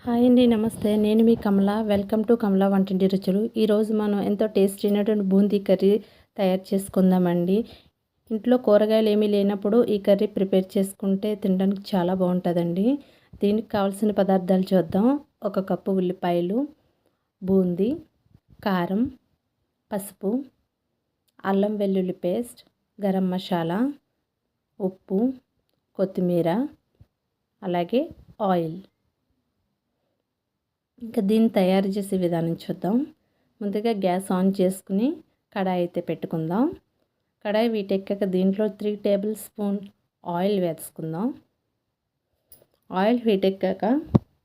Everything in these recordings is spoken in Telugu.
హాయ్ అండి, నమస్తే. నేను మీ కమల. వెల్కమ్ టు కమల వంటింటి రుచులు. ఈరోజు మనం ఎంతో టేస్టీ అయినటువంటి బూందీ కర్రీ తయారు చేసుకుందామండి. ఇంట్లో కూరగాయలు ఏమీ లేనప్పుడు ఈ కర్రీ ప్రిపేర్ చేసుకుంటే తినడానికి చాలా బాగుంటుందండి. దీనికి కావాల్సిన పదార్థాలు చూద్దాం. 1 కప్పు ఉల్లిపాయలు, బూందీ, కారం, పసుపు, అల్లం వెల్లుల్లి పేస్ట్, గరం మసాలా, ఉప్పు, కొత్తిమీర, అలాగే ఆయిల్. ఇంకా దీన్ని తయారు చేసే విధానం చూద్దాం. ముందుగా గ్యాస్ ఆన్ చేసుకుని కడాయి అయితే పెట్టుకుందాం. కడాయి వీటెక్కాక దీంట్లో 3 టేబుల్ స్పూన్ ఆయిల్ వేసుకుందాం. ఆయిల్ వీటెక్కాక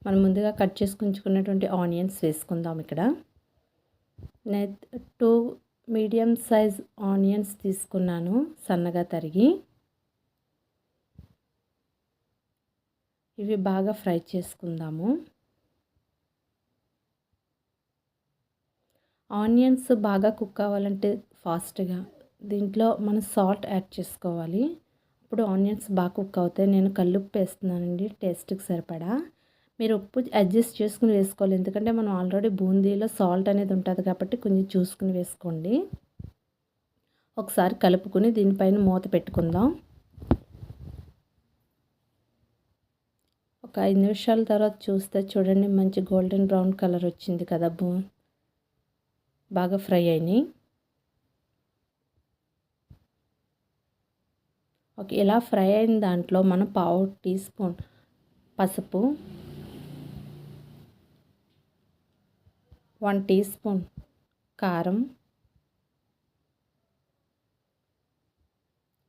మనం ముందుగా కట్ చేసుకుంటున్నటువంటి ఆనియన్స్ వేసుకుందాం. ఇక్కడ నేను 2 మీడియం సైజ్ ఆనియన్స్ తీసుకున్నాను, సన్నగా తరిగి. ఇవి బాగా ఫ్రై చేసుకుందాము. ఆనియన్స్ బాగా కుక్ అవ్వాలంటే ఫాస్ట్గా దీంట్లో మనం సాల్ట్ యాడ్ చేసుకోవాలి. అప్పుడు ఆనియన్స్ బాగా కుక్ అవుతాయి. నేను కల్లుప్పు వేస్తున్నానండి, టేస్ట్కి సరిపడా. మీరు ఉప్పు అడ్జస్ట్ చేసుకుని వేసుకోవాలి, ఎందుకంటే మనం ఆల్రెడీ బూందీలో సాల్ట్ అనేది ఉంటుంది కాబట్టి కొంచెం చూసుకుని వేసుకోండి. ఒకసారి కలుపుకుని దీనిపైన మూత పెట్టుకుందాం. ఒక 5 నిమిషాల తర్వాత చూస్తే చూడండి, మంచి గోల్డెన్ బ్రౌన్ కలర్ వచ్చింది కదా. బాగా ఫ్రై అయినాయి. ఓకే, ఇలా ఫ్రై అయిన దాంట్లో మనం 1/2 టీ స్పూన్ పసుపు, 1 టీ స్పూన్ కారం,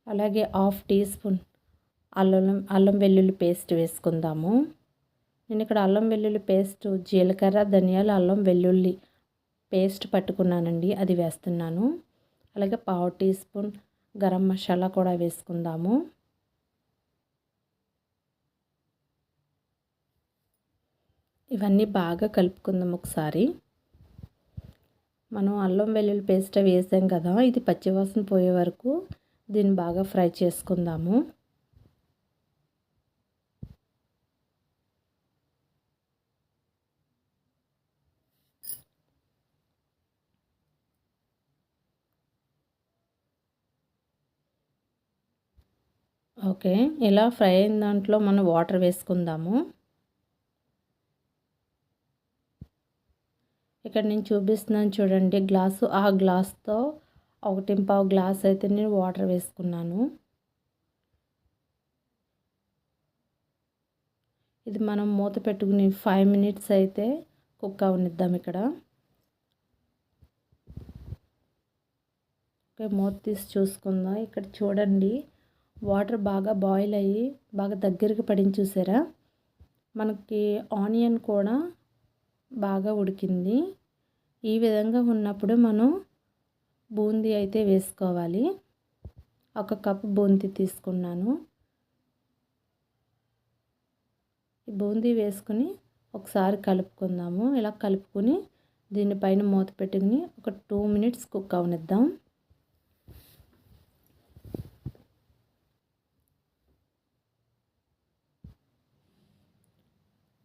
అలాగే 1/2 టీ స్పూన్ అల్లం వెల్లుల్లి పేస్ట్ వేసుకుందాము. నేను ఇక్కడ అల్లం వెల్లుల్లి పేస్ట్ జీలకర్ర, ధనియాలు, అల్లం వెల్లుల్లి పేస్ట్ పట్టుకున్నానండి, అది వేస్తున్నాను. అలాగే 1/2 టీ స్పూన్ గరం మసాలా కూడా వేసుకుందాము. ఇవన్నీ బాగా కలుపుకుందాం ఒకసారి. మనం అల్లం వెల్లుల్లి పేస్ట్ వేసాం కదా, ఇది పచ్చివాసన పోయే వరకు దీన్ని బాగా ఫ్రై చేసుకుందాము. ఓకే, ఇలా ఫ్రై అయిన దాంట్లో మనం వాటర్ వేసుకుందాము. ఇక్కడ నేను చూపిస్తున్నాను చూడండి, గ్లాసు, ఆ గ్లాస్తో 1.25 గ్లాస్ అయితే నేను వాటర్ వేసుకున్నాను. ఇది మనం మూత పెట్టుకుని 5 మినిట్స్ అయితే కుక్ అవనిద్దాం ఇక్కడ. ఓకే, మూత తీసి చూసుకుందాం. ఇక్కడ చూడండి, వాటర్ బాగా బాయిల్ అయ్యి బాగా దగ్గరికి పడింది, చూసారా. మనకి ఆనియన్ కూడా బాగా ఉడికింది. ఈ విధంగా ఉన్నప్పుడు మనం బూందీ అయితే వేసుకోవాలి. 1 కప్పు బూందీ తీసుకున్నాను. ఈ బూందీ వేసుకుని ఒకసారి కలుపుకుందాము. ఇలా కలుపుకొని దీనిపైన మూత పెట్టుకుని ఒక 2 మినిట్స్ కుక్ అవనిద్దాం.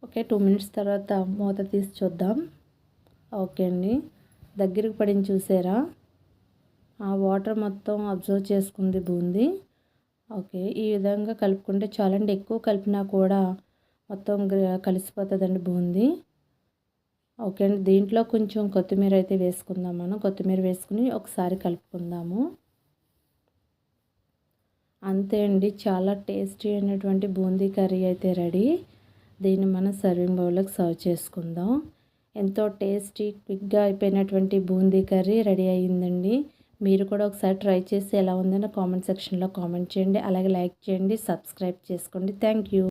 ఓకే, 2 మినిట్స్ తర్వాత మూత తీసి చూద్దాం. ఓకే అండి, దగ్గరికి పడింది, చూసారా. ఆ వాటర్ మొత్తం అబ్జర్వ్ చేసుకుంది బూందీ. ఓకే, ఈ విధంగా కలుపుకుంటే చాలండి. ఎక్కువ కలిపినా కూడా మొత్తం కలిసిపోతుందండి బూందీ. ఓకే అండి, దీంట్లో కొంచెం కొత్తిమీర అయితే వేసుకుందాం. మనం కొత్తిమీర వేసుకుని ఒకసారి కలుపుకుందాము. అంతే అండి, చాలా టేస్టీ అయినటువంటి బూందీ కర్రీ అయితే రెడీ. దీన్ని మనం సర్వింగ్ బౌల్లోకి సర్వ్ చేసుకుందాం. ఎంతో టేస్టీ, క్విక్గా అయిపోయినటువంటి బూందీ కర్రీ రెడీ అయ్యిందండి. మీరు కూడా ఒకసారి ట్రై చేసి ఎలా ఉందో కామెంట్ సెక్షన్లో కామెంట్ చేయండి. అలాగే లైక్ చేయండి, సబ్స్క్రైబ్ చేసుకోండి. Thank you.